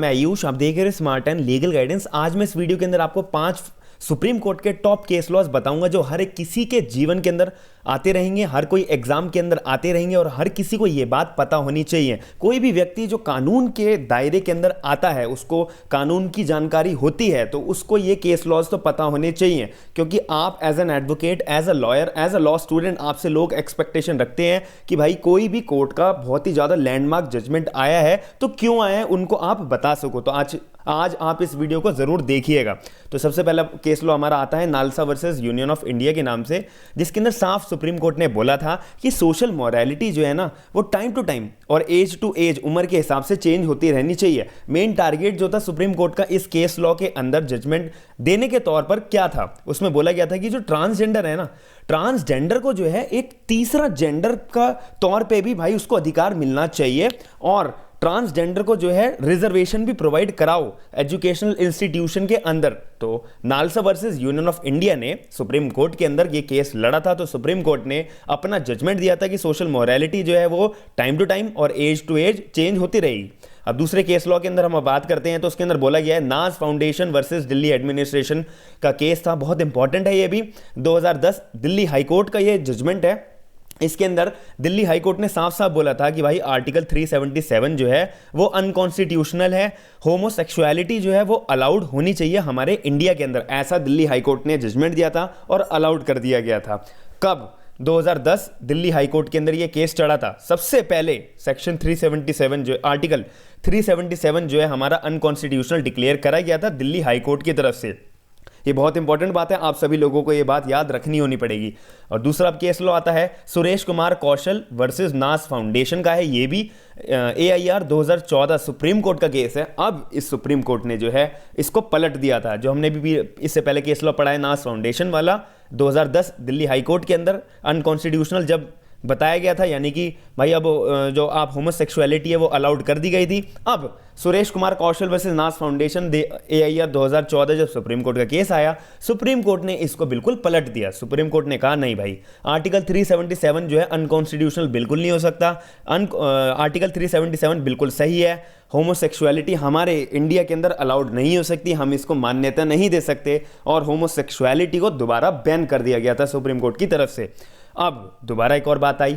मैं आयुष, आप देख रहे हैं स्मार्ट एंड लीगल गाइडेंस। आज मैं इस वीडियो के अंदर आपको 5 सुप्रीम कोर्ट के टॉप केस लॉज बताऊंगा जो हर एक किसी के जीवन के अंदर आते रहेंगे, हर कोई एग्जाम के अंदर आते रहेंगे और हर किसी को ये बात पता होनी चाहिए। कोई भी व्यक्ति जो कानून के दायरे के अंदर आता है, उसको कानून की जानकारी होती है, तो उसको ये केस लॉज तो पता होने चाहिए, क्योंकि आप as an advocate, as a lawyer, as a law student, आपसे लोग एक्सपेक्टेशन रखते हैं कि भाई कोई भी कोर्ट का बहुत ही ज़्यादा लैंडमार्क जजमेंट आया है तो क्यों आया है उनको आप बता सको। तो आज आप इस वीडियो को जरूर देखिएगा। तो सबसे पहला केस लॉ हमारा आता है NALSA versus Union of India के नाम से, जिसके अंदर साफ सुप्रीम कोर्ट ने बोला था कि सोशल मॉरलिटी जो है ना, वो टाइम टू टाइम और एज टू एज, उम्र के हिसाब से चेंज होती रहनी चाहिए। मेन टारगेट जो था सुप्रीम कोर्ट का इस केस लॉ के अंदर जजमेंट देने के तौर पर क्या था, उसमें बोला गया था कि जो ट्रांसजेंडर है ना, ट्रांसजेंडर को जो है एक तीसरा जेंडर का तौर पे भी भाई उसको अधिकार मिलना चाहिए, और ट्रांसजेंडर को जो है रिजर्वेशन भी प्रोवाइड कराओ एजुकेशनल इंस्टीट्यूशन के अंदर। तो NALSA versus Union of India ने सुप्रीम कोर्ट के अंदर ये केस लड़ा था। तो सुप्रीम कोर्ट ने अपना जजमेंट दिया था कि सोशल मॉरलिटी जो है वो टाइम टू टाइम और एज टू एज चेंज होती रहेगी। अब दूसरे केस लॉ के अंदर हम बात करते हैं तो उसके अंदर बोला गया है नाज फाउंडेशन वर्सेस दिल्ली एडमिनिस्ट्रेशन का केस था। बहुत इंपॉर्टेंट है ये भी, 2010 दिल्ली हाईकोर्ट का ये जजमेंट है। इसके अंदर दिल्ली हाईकोर्ट ने साफ साफ बोला था कि भाई आर्टिकल 377 जो है वो अनकॉन्स्टिट्यूशनल है, होमोसेक्सुअलिटी जो है वो अलाउड होनी चाहिए हमारे इंडिया के अंदर, ऐसा दिल्ली हाईकोर्ट ने जजमेंट दिया था और अलाउड कर दिया गया था। कब? 2010 दिल्ली हाईकोर्ट के अंदर ये केस चढ़ा था। सबसे पहले सेक्शन 377 जो आर्टिकल 377 जो है हमारा अनकॉन्स्टिट्यूशनल डिक्लेयर करा गया था दिल्ली हाईकोर्ट की तरफ से। ये बहुत इंपॉर्टेंट बात है, आप सभी लोगों को ये बात याद रखनी होनी पड़ेगी। और दूसरा केस लॉ आता है सुरेश कुमार कौशल वर्सेस नाज फाउंडेशन का है। ये भी AIR 2014 सुप्रीम कोर्ट का केस है। अब इस सुप्रीम कोर्ट ने जो है इसको पलट दिया था। जो हमने भी इससे पहले केस लॉ पढ़ा है नाज फाउंडेशन वाला, 2010 दिल्ली हाईकोर्ट के अंदर अनकॉन्स्टिट्यूशनल जब बताया गया था, यानी कि भाई अब जो आप होमोसेक्सुअलिटी है वो अलाउड कर दी गई थी। अब Suresh Kumar Kaushal versus Naz foundation AIR 2014 जब सुप्रीम कोर्ट का केस आया, सुप्रीम कोर्ट ने इसको बिल्कुल पलट दिया। सुप्रीम कोर्ट ने कहा नहीं भाई, आर्टिकल 377 जो है अनकॉन्स्टिट्यूशनल बिल्कुल नहीं हो सकता, आर्टिकल 377 बिल्कुल सही है, होमोसेक्सुअलिटी हमारे इंडिया के अंदर अलाउड नहीं हो सकती, हम इसको मान्यता नहीं दे सकते, और होमोसेक्सुअलिटी को दोबारा बैन कर दिया गया था सुप्रीम कोर्ट की तरफ से। अब दोबारा एक और बात आई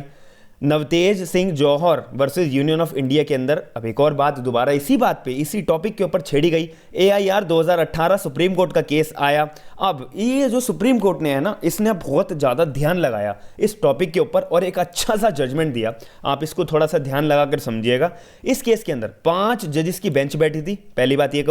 Navtej Singh Johar versus Union of India के अंदर। अब एक और बात दोबारा इसी बात पे, इसी टॉपिक के ऊपर छेड़ी गई। AIR 2018 सुप्रीम कोर्ट का केस आया। अब ये जो सुप्रीम कोर्ट ने है ना, इसने बहुत ज़्यादा ध्यान लगाया इस टॉपिक के ऊपर और एक अच्छा सा जजमेंट दिया। आप इसको थोड़ा सा ध्यान लगाकर समझिएगा। इस केस के अंदर 5 जजेस की बेंच बैठी थी। पहली बात ये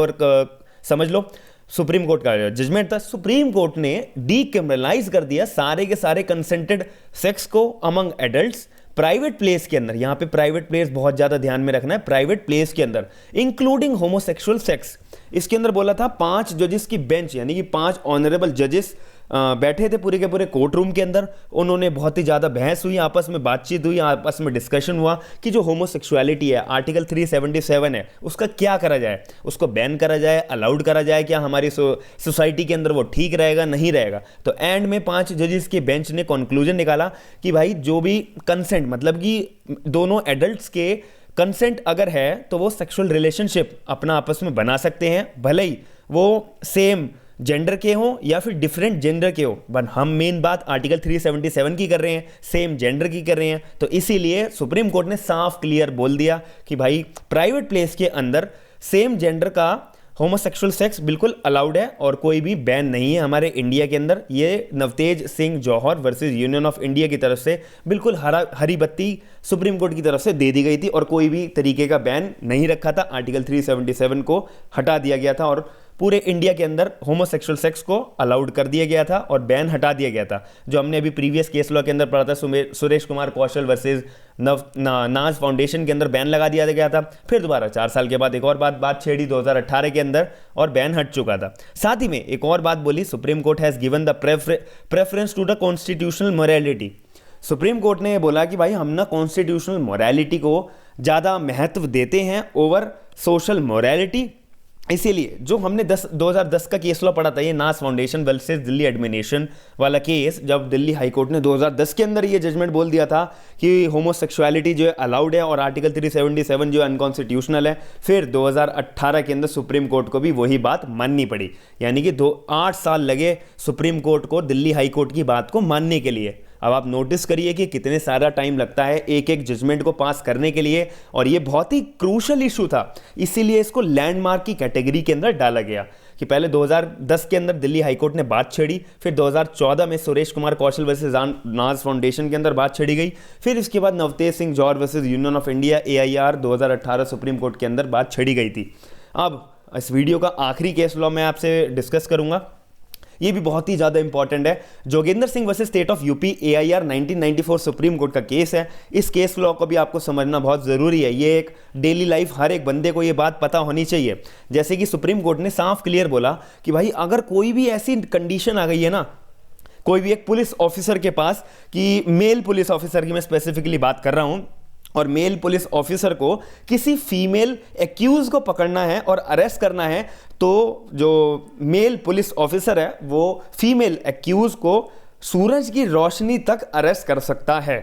समझ लो, सुप्रीम कोर्ट का जजमेंट था। सुप्रीम कोर्ट ने डीक्रिमिनलाइज कर दिया सारे के सारे कंसेंटेड सेक्स को अमंग एडल्ट्स प्राइवेट प्लेस के अंदर। यहां पे प्राइवेट प्लेस बहुत ज्यादा ध्यान में रखना है, प्राइवेट प्लेस के अंदर इंक्लूडिंग होमोसेक्सुअल सेक्स। इसके अंदर बोला था 5 जजेस की बेंच, यानी कि 5 ऑनरेबल जजेस बैठे थे पूरे के पूरे कोर्ट रूम के अंदर। उन्होंने बहुत ही ज़्यादा बहस हुई, आपस में बातचीत हुई, आपस में डिस्कशन हुआ कि जो होमोसेक्सुअलिटी है आर्टिकल 377 है उसका क्या करा जाए, उसको बैन करा जाए, अलाउड करा जाए, क्या हमारी सोसाइटी के अंदर वो ठीक रहेगा नहीं रहेगा। तो एंड में 5 जजेस के बेंच ने कंक्लूजन निकाला कि भाई जो भी कंसेंट, मतलब कि दोनों एडल्ट्स के कंसेंट अगर है तो वो सेक्सुअल रिलेशनशिप अपना आपस में बना सकते हैं, भले ही वो सेम जेंडर के हो या फिर डिफरेंट जेंडर के हो। बट हम मेन बात आर्टिकल 377 की कर रहे हैं, सेम जेंडर की कर रहे हैं। तो इसीलिए सुप्रीम कोर्ट ने साफ क्लियर बोल दिया कि भाई प्राइवेट प्लेस के अंदर सेम जेंडर का होमोसेक्सुअल सेक्स बिल्कुल अलाउड है और कोई भी बैन नहीं है हमारे इंडिया के अंदर। ये Navtej Singh Johar versus Union of India की तरफ से बिल्कुल हरी बत्ती सुप्रीम कोर्ट की तरफ से दे दी गई थी और कोई भी तरीके का बैन नहीं रखा था। आर्टिकल 377 को हटा दिया गया था और पूरे इंडिया के अंदर होमोसेक्सुअल सेक्स को अलाउड कर दिया गया था और बैन हटा दिया गया था। जो हमने अभी प्रीवियस केस लॉ के अंदर पढ़ा था, सुरेश कुमार कौशल वर्सेस नाज फाउंडेशन के अंदर बैन लगा दिया गया था। फिर दोबारा 4 साल के बाद एक और बात छेड़ी 2018 के अंदर और बैन हट चुका था। साथ ही में एक और बात बोली, Supreme Court has given the preference to the constitutional morality. Supreme Court ने बोला कि भाई हम ना कॉन्स्टिट्यूशनल मोरालिटी को ज़्यादा महत्व देते हैं ओवर सोशल मोरालिटी। इसीलिए जो हमने 2010 का केस लॉ पढ़ा था, ये नास फाउंडेशन वर्सेस दिल्ली एडमिनिस्ट्रेशन वाला केस, जब दिल्ली हाई कोर्ट ने 2010 के अंदर ये जजमेंट बोल दिया था कि होमोसेक्सुअलिटी जो है अलाउड है और आर्टिकल 377 जो है अनकॉन्स्टिट्यूशनल है, फिर 2018 के अंदर सुप्रीम कोर्ट को भी वही बात माननी पड़ी। यानी कि 8 साल लगे सुप्रीम कोर्ट को दिल्ली हाई कोर्ट की बात को मानने के लिए। अब आप नोटिस करिए कि कितने सारा टाइम लगता है एक एक जजमेंट को पास करने के लिए, और ये बहुत ही क्रूशल इशू था, इसीलिए इसको लैंडमार्क की कैटेगरी के अंदर डाला गया कि पहले 2010 के अंदर दिल्ली हाईकोर्ट ने बात छेड़ी, फिर 2014 में सुरेश कुमार कौशल वर्सेस नाज फाउंडेशन के अंदर बात छेड़ी गई, फिर इसके बाद Navtej Singh Johar versus Union of India AIR 2018 Supreme Court के अंदर बात छेड़ी गई थी। अब इस वीडियो का आखिरी केस लॉ मैं आपसे डिस्कस करूंगा, ये भी बहुत ही ज़्यादा इंपॉर्टेंट है। Joginder Singh versus state of UP AIR 1994 supreme court का केस है। इस केस लॉ को भी आपको समझना बहुत ज़रूरी है। ये एक डेली लाइफ हर एक बंदे को ये बात पता होनी चाहिए। जैसे कि सुप्रीम कोर्ट ने साफ क्लियर बोला कि भाई अगर कोई भी ऐसी कंडीशन आ गई है ना, कोई भी एक पुलिस ऑफिसर के पास, कि मेल पुलिस ऑफिसर की मैं स्पेसिफिकली बात कर रहा हूँ, और मेल पुलिस ऑफिसर को किसी फीमेल एक्यूज को पकड़ना है और अरेस्ट करना है, तो जो मेल पुलिस ऑफिसर है वो फीमेल एक्यूज को सूरज की रोशनी तक अरेस्ट कर सकता है,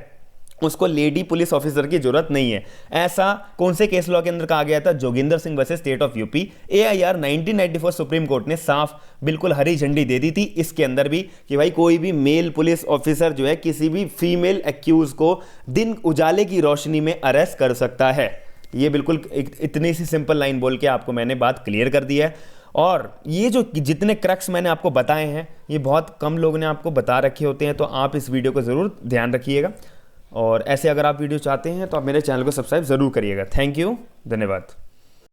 उसको लेडी पुलिस ऑफिसर की जरूरत नहीं है। ऐसा कौन से केस लॉ के अंदर कहा गया था? Joginder Singh versus state of UP AIR 1994 supreme Court ने साफ बिल्कुल हरी झंडी दे दी थी इसके अंदर भी कि भाई कोई भी मेल पुलिस ऑफिसर जो है किसी भी फीमेल एक्यूज को दिन उजाले की रोशनी में अरेस्ट कर सकता है। ये बिल्कुल इतनी सी सिंपल लाइन बोल के आपको मैंने बात क्लियर कर दी है। और ये जो जितने क्रक्स मैंने आपको बताए हैं ये बहुत कम लोगों ने आपको बता रखे होते हैं, तो आप इस वीडियो को ज़रूर ध्यान रखिएगा। और ऐसे अगर आप वीडियो चाहते हैं तो आप मेरे चैनल को सब्सक्राइब ज़रूर करिएगा। थैंक यू, धन्यवाद।